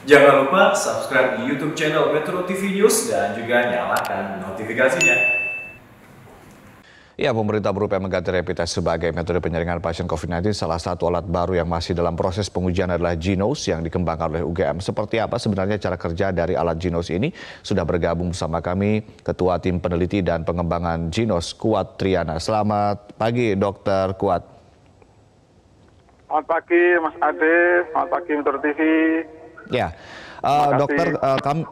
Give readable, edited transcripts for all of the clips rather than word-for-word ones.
Jangan lupa subscribe di YouTube channel Metro TV News dan juga nyalakan notifikasinya. Ya, pemerintah berupaya mengganti rapid test sebagai metode penyaringan pasien COVID-19. Salah satu alat baru yang masih dalam proses pengujian adalah Genos yang dikembangkan oleh UGM. Seperti apa sebenarnya cara kerja dari alat Genos ini? Sudah bergabung bersama kami Ketua Tim Peneliti dan Pengembangan Genos, Kuat Triana. Selamat pagi, Dokter Kuat. Selamat pagi, Mas Ade. Selamat pagi, Metro TV. Ya, dokter,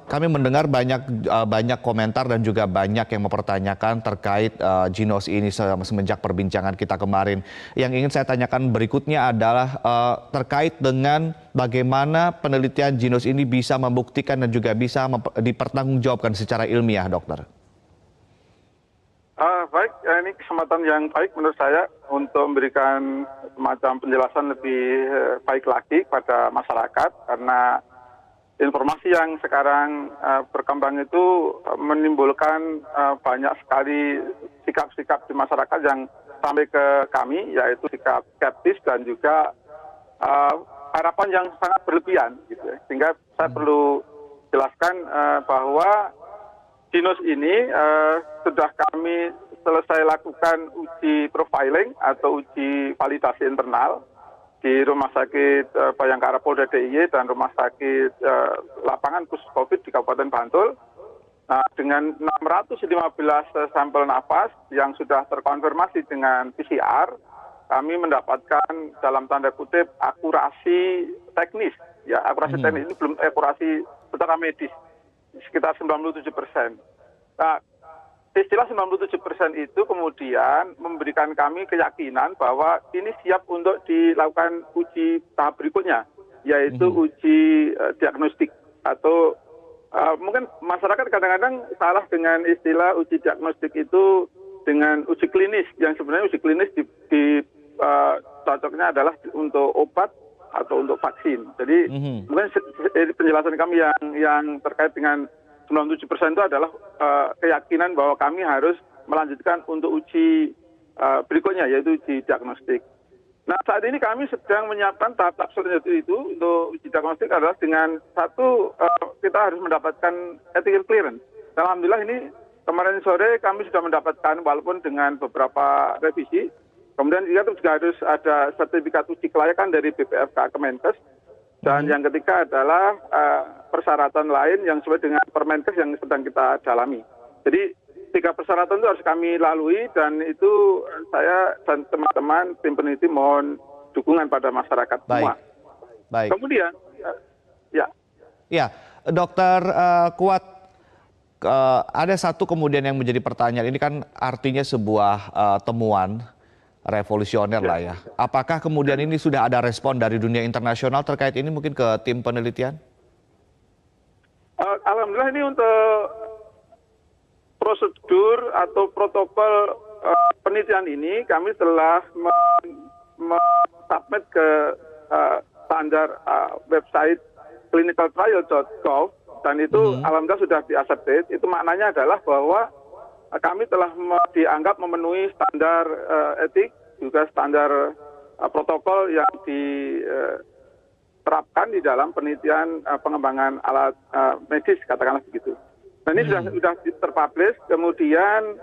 kami mendengar banyak komentar dan juga banyak yang mempertanyakan terkait Genos ini semenjak perbincangan kita kemarin. Yang ingin saya tanyakan berikutnya adalah terkait dengan bagaimana penelitian Genos ini bisa membuktikan dan juga bisa dipertanggungjawabkan secara ilmiah, dokter. Baik, ini kesempatan yang baik menurut saya untuk memberikan semacam penjelasan lebih baik lagi pada masyarakat, karena informasi yang sekarang berkembang itu menimbulkan banyak sekali sikap-sikap di masyarakat yang sampai ke kami, yaitu sikap skeptis dan juga harapan yang sangat berlebihan, gitu ya. Sehingga saya perlu jelaskan bahwa Genos ini sudah kami selesai lakukan uji profiling atau uji validasi internal di Rumah Sakit Bayangkara Polda DIY dan Rumah Sakit Lapangan Khusus COVID di Kabupaten Bantul. Nah, dengan 615 sampel nafas yang sudah terkonfirmasi dengan PCR, kami mendapatkan dalam tanda kutip akurasi teknis. Ya, akurasi teknis ini belum akurasi secara medis, sekitar 97%. Nah, istilah 97% itu kemudian memberikan kami keyakinan bahwa ini siap untuk dilakukan uji tahap berikutnya, yaitu uji diagnostik. Atau mungkin masyarakat kadang-kadang salah dengan istilah uji diagnostik itu dengan uji klinis, yang sebenarnya uji klinis cocoknya adalah untuk obat atau untuk vaksin. Jadi mungkin penjelasan kami yang terkait dengan 97% itu adalah keyakinan bahwa kami harus melanjutkan untuk uji berikutnya, yaitu uji diagnostik. Nah, saat ini kami sedang menyiapkan tahap selanjutnya itu untuk uji diagnostik adalah dengan satu, kita harus mendapatkan ethical clearance. Dan alhamdulillah ini kemarin sore kami sudah mendapatkan, walaupun dengan beberapa revisi. Kemudian juga harus ada sertifikat uji kelayakan dari BPFK Kemenkes. Dan yang ketiga adalah persyaratan lain yang sesuai dengan Permenkes yang sedang kita dalami. Jadi 3 persyaratan itu harus kami lalui, dan itu saya dan teman-teman tim peneliti mohon dukungan pada masyarakat semua. Baik. Kemudian, Ya, Dokter Kuat, ada satu kemudian yang menjadi pertanyaan. Ini kan artinya sebuah temuan revolusioner lah ya. Apakah kemudian ini sudah ada respon dari dunia internasional terkait ini, mungkin ke tim penelitian? Alhamdulillah ini untuk prosedur atau protokol penelitian ini kami telah submit ke standar website clinicaltrial.gov, dan itu alhamdulillah sudah di-accepted. Itu maknanya adalah bahwa kami telah dianggap memenuhi standar etik, juga standar protokol yang diterapkan di dalam penelitian pengembangan alat medis, katakanlah begitu. Nah, ini sudah terpublish. Kemudian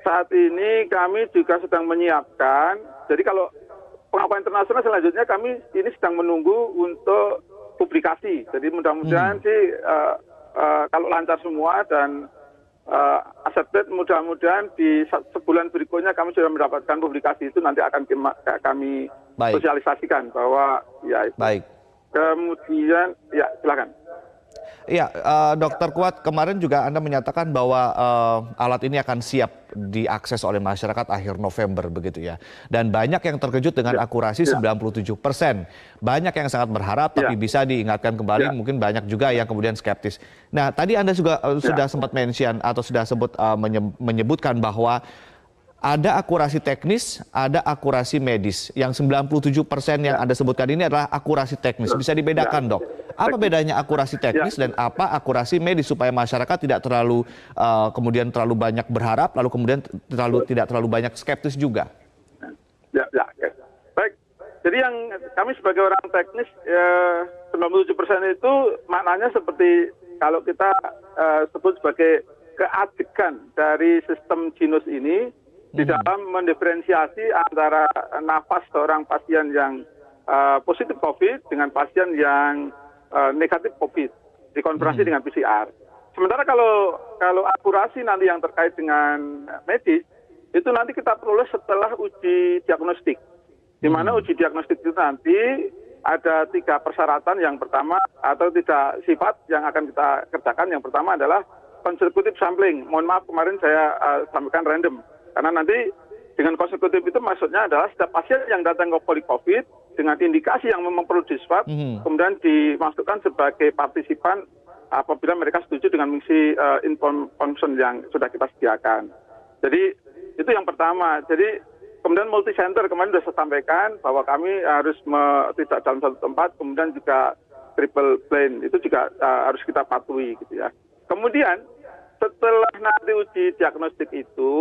saat ini kami juga sedang menyiapkan, jadi kalau pengakuan internasional selanjutnya kami ini sedang menunggu untuk publikasi. Jadi mudah-mudahan sih kalau lancar semua dan accepted, mudah-mudahan di sebulan berikutnya kami sudah mendapatkan publikasi itu, nanti akan kami sosialisasikan bahwa ya itu. Baik. Kemudian ya silakan. Iya, Dokter Kuat, kemarin juga Anda menyatakan bahwa alat ini akan siap diakses oleh masyarakat akhir November begitu ya. Dan banyak yang terkejut dengan akurasi 97%. Banyak yang sangat berharap, tapi bisa diingatkan kembali, mungkin banyak juga yang kemudian skeptis. Nah, tadi Anda juga sudah sempat mention atau sudah sempat menyebutkan bahwa ada akurasi teknis, ada akurasi medis. Yang 97% yang Anda sebutkan ini adalah akurasi teknis. Bisa dibedakan, Dok? Apa bedanya akurasi teknis dan apa akurasi medis, supaya masyarakat tidak terlalu kemudian terlalu banyak berharap, lalu kemudian tidak terlalu banyak skeptis juga? Baik. Jadi yang kami sebagai orang teknis 97% itu maknanya seperti kalau kita sebut sebagai keadegan dari sistem Genus ini di dalam mendiferensiasi antara nafas seorang pasien yang positif COVID dengan pasien yang negatif COVID dikonfirmasi dengan PCR. Sementara kalau akurasi nanti yang terkait dengan medis itu nanti kita peroleh setelah uji diagnostik. Di mana uji diagnostik itu nanti ada 3 persyaratan. Yang pertama atau 3 sifat yang akan kita kerjakan. Yang pertama adalah consecutive sampling. Mohon maaf kemarin saya sampaikan random. Karena nanti dengan consecutive itu maksudnya adalah setiap pasien yang datang ke Polycovid dengan indikasi yang memang perlu diswab, kemudian dimasukkan sebagai partisipan apabila mereka setuju dengan mengisi information yang sudah kita sediakan. Jadi itu yang pertama. Jadi kemudian multi center kemarin sudah saya sampaikan bahwa kami harus tidak dalam satu tempat, kemudian juga triple blind itu juga harus kita patuhi gitu ya. Kemudian setelah nanti uji diagnostik itu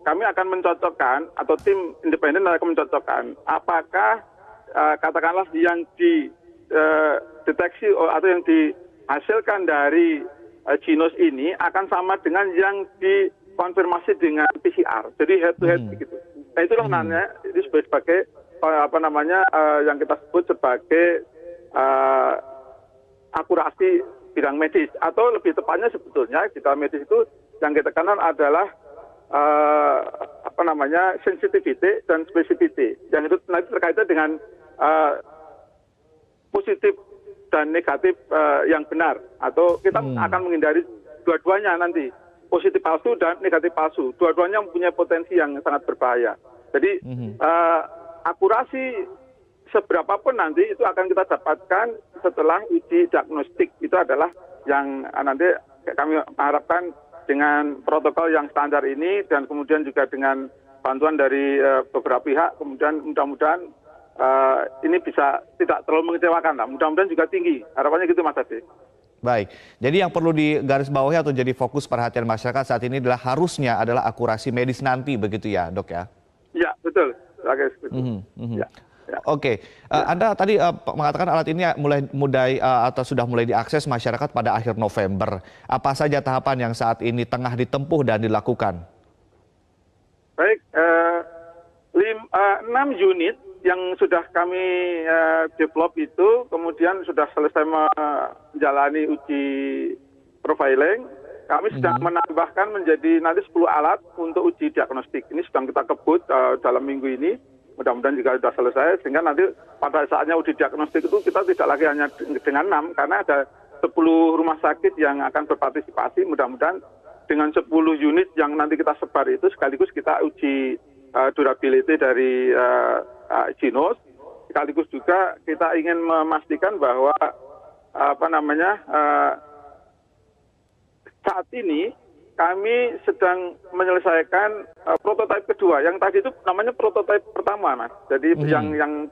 kami akan mencocokkan atau tim independen akan mencocokkan apakah katakanlah yang dideteksi atau yang dihasilkan dari Genus ini akan sama dengan yang dikonfirmasi dengan PCR. Jadi head to head begitu. Nah itulah namanya ini sebagai yang kita sebut sebagai akurasi bidang medis, atau lebih tepatnya sebetulnya di dalam medis itu yang kita kenal adalah sensitivity dan specificity. Yang itu nanti terkaitan dengan positif dan negatif yang benar, atau kita akan menghindari dua-duanya nanti. Positif palsu dan negatif palsu. Dua-duanya mempunyai potensi yang sangat berbahaya. Jadi akurasi seberapapun nanti itu akan kita dapatkan setelah uji diagnostik. Itu adalah yang nanti kami harapkan dengan protokol yang standar ini dan kemudian juga dengan bantuan dari beberapa pihak, kemudian mudah-mudahan ini bisa tidak terlalu mengecewakan lah. Mudah-mudahan juga tinggi. Harapannya gitu Mas Ade. Baik, jadi yang perlu digarisbawahi atau jadi fokus perhatian masyarakat saat ini adalah akurasi medis nanti, begitu ya dok ya? Ya, betul. Ya. Oke, Anda tadi mengatakan alat ini sudah mulai diakses masyarakat pada akhir November. Apa saja tahapan yang saat ini tengah ditempuh dan dilakukan? Baik, 6 unit yang sudah kami develop itu kemudian sudah selesai menjalani uji profiling. Kami sedang menambahkan menjadi nanti 10 alat untuk uji diagnostik. Ini sedang kita kebut dalam minggu ini. Mudah-mudahan juga sudah selesai sehingga nanti pada saatnya uji diagnostik itu kita tidak lagi hanya dengan 6 karena ada 10 rumah sakit yang akan berpartisipasi. Mudah-mudahan dengan 10 unit yang nanti kita sebar itu sekaligus kita uji durability dari Genus, sekaligus juga kita ingin memastikan bahwa saat ini kami sedang menyelesaikan prototipe kedua. Yang tadi itu namanya prototipe pertama, Mas. Jadi yang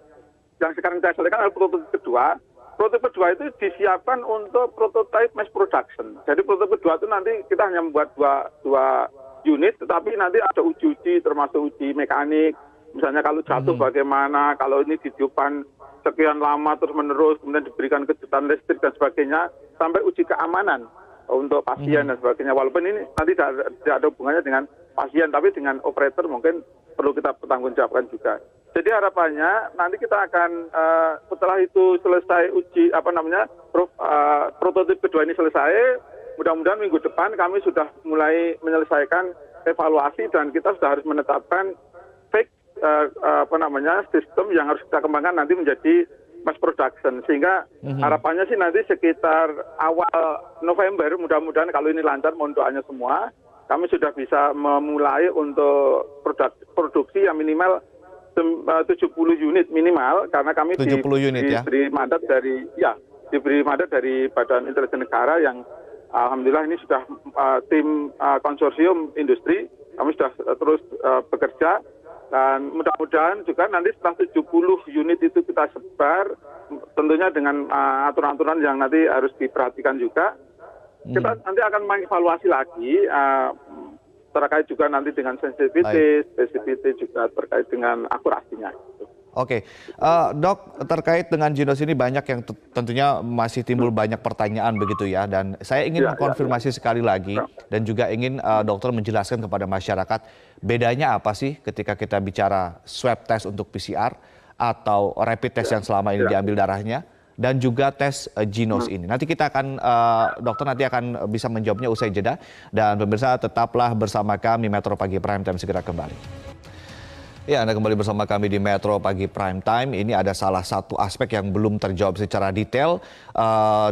sekarang saya selesaikan adalah prototipe kedua. Prototipe kedua itu disiapkan untuk prototipe mass production. Jadi prototipe kedua itu nanti kita hanya membuat dua unit, tetapi nanti ada uji-uji termasuk uji mekanik. Misalnya kalau jatuh bagaimana, kalau ini ditiupkan sekian lama terus menerus, kemudian diberikan kejutan listrik dan sebagainya, sampai uji keamanan untuk pasien dan sebagainya. Walaupun ini nanti tidak ada hubungannya dengan pasien, tapi dengan operator mungkin perlu kita pertanggungjawabkan juga. Jadi harapannya nanti kita akan setelah itu selesai uji prototipe kedua ini selesai, mudah-mudahan minggu depan kami sudah mulai menyelesaikan evaluasi dan kita sudah harus menetapkan sistem yang harus kita kembangkan nanti menjadi mass production, sehingga harapannya sih nanti sekitar awal November, mudah-mudahan kalau ini lancar, mohon doanya semua, kami sudah bisa memulai untuk produksi yang minimal 70 unit minimal, karena kami diberi mandat dari Badan Intelijen Negara yang alhamdulillah ini sudah tim konsorsium industri, kami sudah terus bekerja. Dan mudah-mudahan juga nanti setelah 70 unit itu kita sebar, tentunya dengan aturan-aturan yang nanti harus diperhatikan juga. Kita nanti akan mengevaluasi lagi terkait juga nanti dengan sensitivity, specificity juga terkait dengan akurasinya. Oke, Dok, terkait dengan Jinos ini banyak yang tentunya masih timbul banyak pertanyaan begitu ya, dan saya ingin mengkonfirmasi sekali lagi dan juga ingin dokter menjelaskan kepada masyarakat bedanya apa sih ketika kita bicara swab test untuk PCR atau rapid test yang selama ini diambil darahnya dan juga tes Jinos ini. Nanti kita akan, dokter nanti akan bisa menjawabnya usai jeda, dan pemirsa tetaplah bersama kami Metro Pagi Prime Time segera kembali. Ya, Anda kembali bersama kami di Metro Pagi Prime Time. Ini ada salah satu aspek yang belum terjawab secara detail.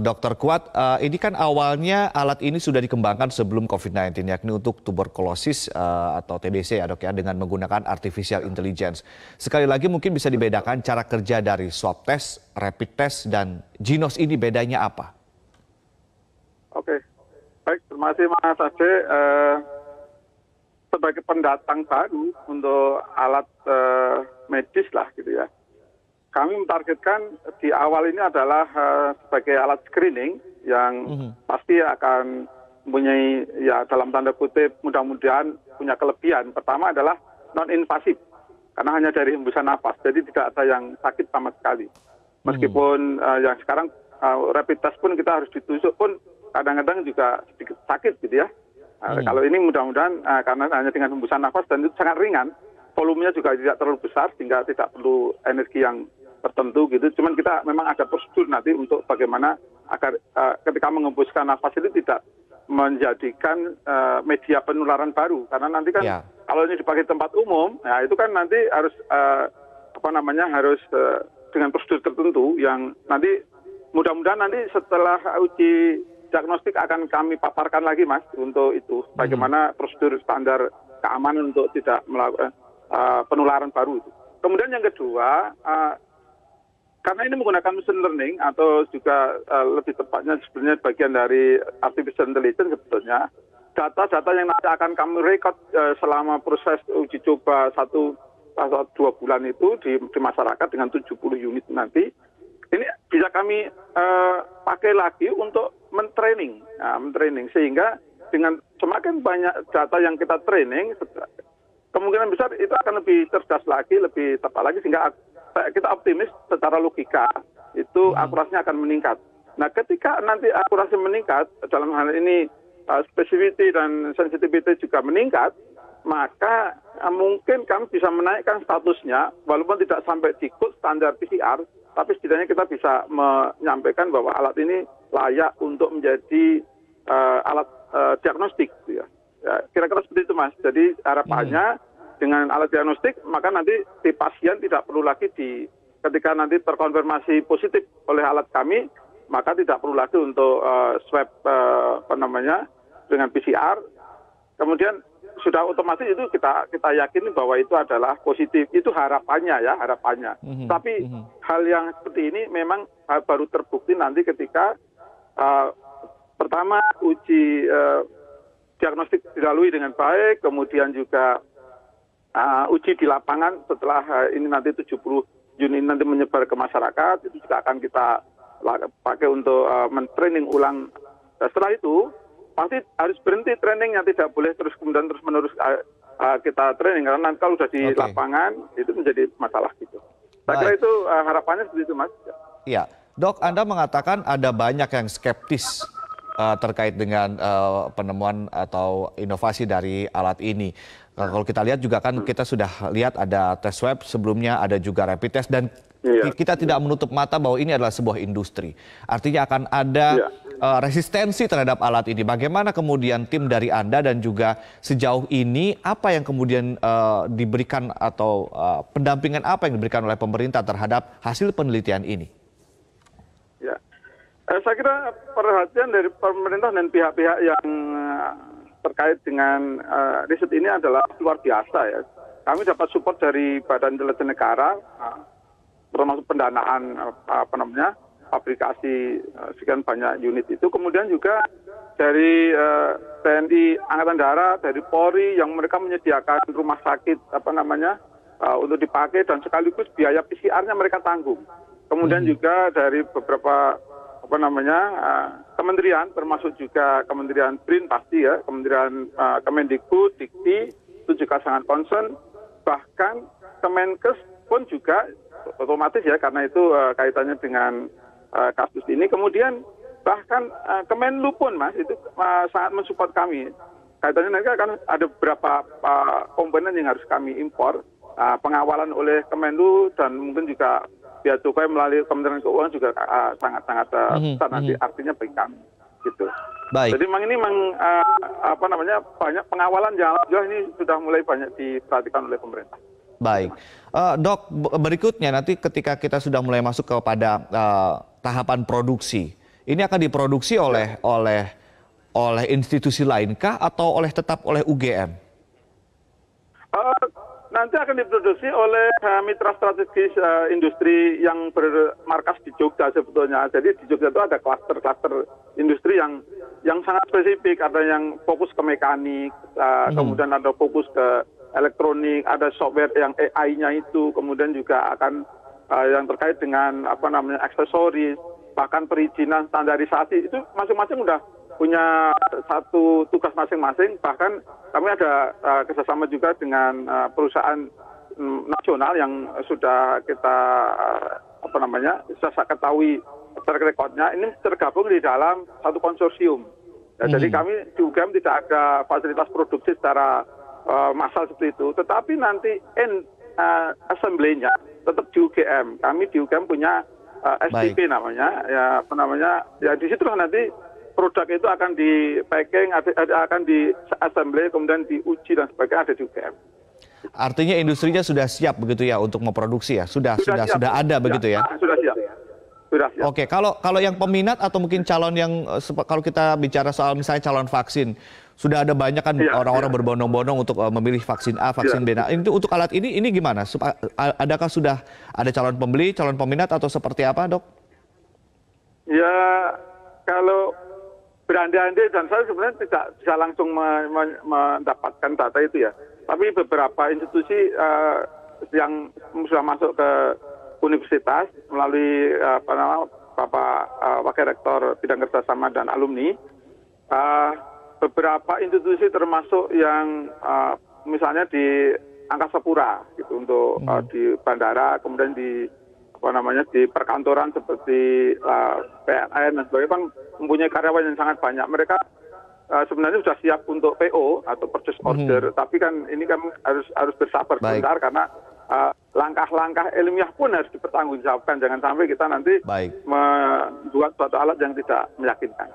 Dokter Kuat, ini kan awalnya alat ini sudah dikembangkan sebelum COVID-19, yakni untuk tuberkulosis atau TBC ya dok ya, dengan menggunakan artificial intelligence. Sekali lagi mungkin bisa dibedakan cara kerja dari swab test, rapid test, dan Jinos ini bedanya apa? Oke, baik, terima kasih Mas Ade. Sebagai pendatang baru untuk alat medis lah gitu ya. Kami mentargetkan di awal ini adalah sebagai alat screening yang pasti akan mempunyai ya dalam tanda kutip mudah-mudahan punya kelebihan. Pertama adalah non-invasif karena hanya dari hembusan nafas, jadi tidak ada yang sakit sama sekali. Meskipun yang sekarang rapid test pun kita harus ditusuk pun kadang-kadang juga sedikit sakit gitu ya. Kalau ini mudah-mudahan karena hanya dengan hembusan nafas dan itu sangat ringan, volumenya juga tidak terlalu besar sehingga tidak perlu energi yang tertentu gitu. Cuman kita memang ada prosedur nanti untuk bagaimana agar ketika mengembuskan nafas itu tidak menjadikan media penularan baru. Karena nanti kan kalau ini dipakai tempat umum, ya itu kan nanti harus harus dengan prosedur tertentu yang nanti mudah-mudahan nanti setelah uji diagnostik akan kami paparkan lagi Mas untuk itu bagaimana prosedur standar keamanan untuk tidak melakukan penularan baru itu. Kemudian yang kedua, karena ini menggunakan machine learning atau juga lebih tepatnya sebenarnya bagian dari artificial intelligence sebetulnya, data-data yang nanti akan kami record selama proses uji coba 1-2 bulan itu di masyarakat dengan 70 unit nanti, ini bisa kami pakai lagi untuk mentraining sehingga dengan semakin banyak data yang kita training, kemungkinan besar itu akan lebih cerdas lagi, lebih tepat lagi sehingga kita optimis secara logika itu akurasinya akan meningkat. Nah, ketika nanti akurasi meningkat, dalam hal ini specificity dan sensitivity juga meningkat, maka mungkin kami bisa menaikkan statusnya walaupun tidak sampai di code standar PCR, tapi setidaknya kita bisa menyampaikan bahwa alat ini layak untuk menjadi alat diagnostik, gitu ya. Kira-kira seperti itu Mas. Jadi harapannya dengan alat diagnostik maka nanti si pasien tidak perlu lagi ketika nanti terkonfirmasi positif oleh alat kami, maka tidak perlu lagi untuk swab dengan PCR. Kemudian sudah otomatis itu kita yakini bahwa itu adalah positif. Itu harapannya. Tapi hal yang seperti ini memang baru terbukti nanti ketika pertama uji diagnostik dilalui dengan baik, kemudian juga uji di lapangan setelah ini nanti 70 unit nanti menyebar ke masyarakat, itu juga akan kita pakai untuk men-training ulang. Setelah itu pasti harus berhenti trainingnya, tidak boleh kemudian terus menerus kita training karena nanti kalau sudah di lapangan itu menjadi masalah gitu. Saya kira itu harapannya seperti itu Mas. Iya, Dok, Anda mengatakan ada banyak yang skeptis terkait dengan penemuan atau inovasi dari alat ini. Kalau kita lihat juga kan kita sudah lihat ada tes swab sebelumnya, ada juga rapid test, dan kita tidak menutup mata bahwa ini adalah sebuah industri. Artinya akan ada resistensi terhadap alat ini. Bagaimana kemudian tim dari Anda dan juga sejauh ini apa yang kemudian diberikan atau pendampingan apa yang diberikan oleh pemerintah terhadap hasil penelitian ini? Ya, saya kira perhatian dari pemerintah dan pihak-pihak yang terkait dengan riset ini adalah luar biasa ya. Kami dapat support dari Badan Intelijen Negara, termasuk pendanaan fabrikasi sekian banyak unit itu. Kemudian juga dari TNI Angkatan Darat, dari Polri yang mereka menyediakan rumah sakit untuk dipakai dan sekaligus biaya PCR-nya mereka tanggung. Kemudian juga dari beberapa kementerian, termasuk juga Kementerian BRIN pasti ya, Kementerian Kemendikbud, Dikti itu juga sangat concern. Bahkan Kemenkes pun juga otomatis ya, karena itu kaitannya dengan kasus ini. Kemudian bahkan Kemenlu pun Mas itu sangat mensupport kami. Kaitannya nanti akan ada beberapa komponen yang harus kami impor. Pengawalan oleh Kemenlu dan mungkin juga Bea Cukai melalui Kementerian Keuangan juga sangat-sangat besar nanti artinya bagi kami. Gitu. Baik. Jadi memang ini banyak pengawalan yang ini sudah mulai banyak diperhatikan oleh pemerintah. Baik, Dok, berikutnya nanti ketika kita sudah mulai masuk kepada tahapan produksi, ini akan diproduksi oleh institusi lainkah atau tetap oleh UGM? Nanti akan diproduksi oleh mitra strategis industri yang bermarkas di Jogja sebetulnya. Jadi di Jogja itu ada klaster-klaster industri yang sangat spesifik, ada yang fokus ke mekanik, kemudian ada fokus ke elektronik, ada software yang AI-nya itu, kemudian juga akan yang terkait dengan aksesoris, bahkan perizinan, standarisasi, itu masing-masing udah punya satu tugas masing-masing. Bahkan kami ada kerjasama juga dengan perusahaan nasional yang sudah kita saya ketahui track record-nya, ini tergabung di dalam satu konsorsium. Ya, jadi kami di UGM tidak ada fasilitas produksi secara massal seperti itu, tetapi nanti assembly-nya tetap di UGM. Kami di UGM punya STP namanya, ya di situ nanti produk itu akan di packing, akan di assembly, kemudian diuji dan sebagainya ada di UGM. Artinya industrinya sudah siap begitu ya untuk memproduksi ya, sudah ada begitu ya? Sudah siap. Sudah siap. Oke, kalau yang peminat atau mungkin calon yang kalau kita bicara soal misalnya calon vaksin, sudah ada banyak kan orang-orang berbondong-bondong untuk memilih vaksin A, vaksin B. Nah, itu untuk alat ini gimana? Adakah sudah ada calon pembeli, calon peminat atau seperti apa, Dok? Ya, kalau berandai-andai dan saya sebenarnya tidak bisa langsung mendapatkan data itu ya. Tapi beberapa institusi yang sudah masuk ke universitas melalui Bapak Wakil Rektor Bidang Kerjasama dan Alumni, beberapa institusi termasuk yang misalnya di Angkasa Pura gitu untuk di bandara, kemudian di di perkantoran seperti PLN dan sebagainya kan mempunyai karyawan yang sangat banyak. Mereka sebenarnya sudah siap untuk PO atau purchase order, tapi kan ini kan harus bersabar sebentar karena langkah-langkah ilmiah pun harus dipertanggungjawabkan. Jangan sampai kita nanti membuat suatu alat yang tidak meyakinkan.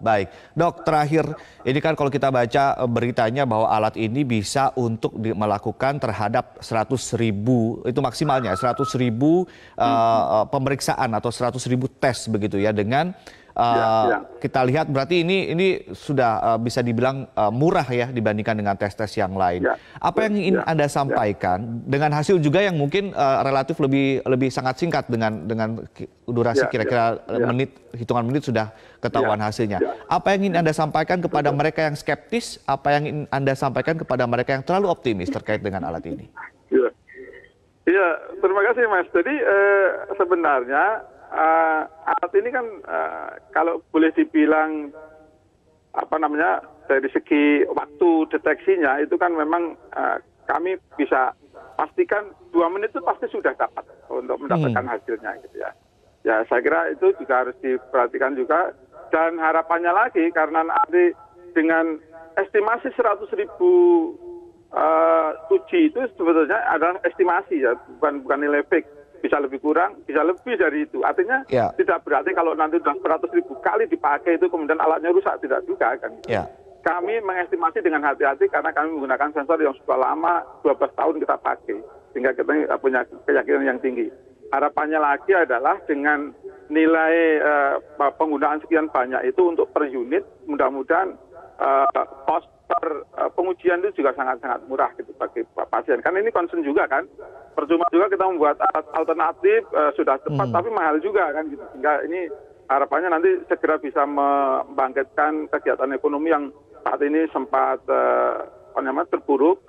Baik, Dok, terakhir ini kan kalau kita baca beritanya bahwa alat ini bisa untuk melakukan terhadap 100.000, itu maksimalnya 100.000 pemeriksaan atau 100.000 tes begitu ya, dengan kita lihat berarti ini sudah bisa dibilang murah ya dibandingkan dengan tes-tes yang lain. Apa yang ingin Anda sampaikan dengan hasil juga yang mungkin relatif lebih sangat singkat dengan durasi kira-kira hitungan menit sudah ketahuan hasilnya. Apa yang ingin Anda sampaikan kepada mereka yang skeptis? Apa yang ingin Anda sampaikan kepada mereka yang terlalu optimis terkait dengan alat ini? Iya, terima kasih Mas. Jadi sebenarnya alat ini kan kalau boleh dibilang dari segi waktu deteksinya itu kan memang kami bisa pastikan 2 menit itu pasti sudah dapat untuk mendapatkan hasilnya gitu ya. Ya saya kira itu juga harus diperhatikan juga, dan harapannya lagi karena nanti dengan estimasi 100.000 uji itu sebetulnya adalah estimasi ya, bukan nilai fix. Bisa lebih kurang, bisa lebih dari itu. Artinya tidak berarti kalau nanti sudah 100.000 kali dipakai itu kemudian alatnya rusak, tidak juga kan. Kami mengestimasi dengan hati-hati karena kami menggunakan sensor yang sudah lama, 12 tahun kita pakai, sehingga kita punya keyakinan yang tinggi. Harapannya lagi adalah dengan nilai penggunaan sekian banyak itu untuk per unit, mudah-mudahan cost per pengujian itu juga sangat-sangat murah gitu bagi pasien. Kan ini concern juga kan. Percuma juga kita membuat alat alternatif sudah cepat tapi mahal juga kan gitu. Sehingga ini harapannya nanti segera bisa membangkitkan kegiatan ekonomi yang saat ini sempat terpuruk,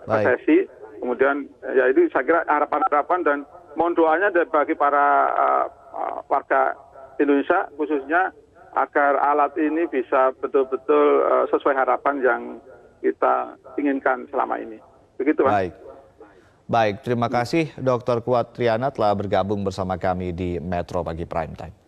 resesi. Kemudian ya itu saya kira harapan-harapan dan mohon doanya bagi para warga Indonesia khususnya agar alat ini bisa betul-betul sesuai harapan yang kita inginkan selama ini. Begitu, Mas. Baik. Baik, terima kasih Dr. Kuat Triana telah bergabung bersama kami di Metro Pagi Prime Time.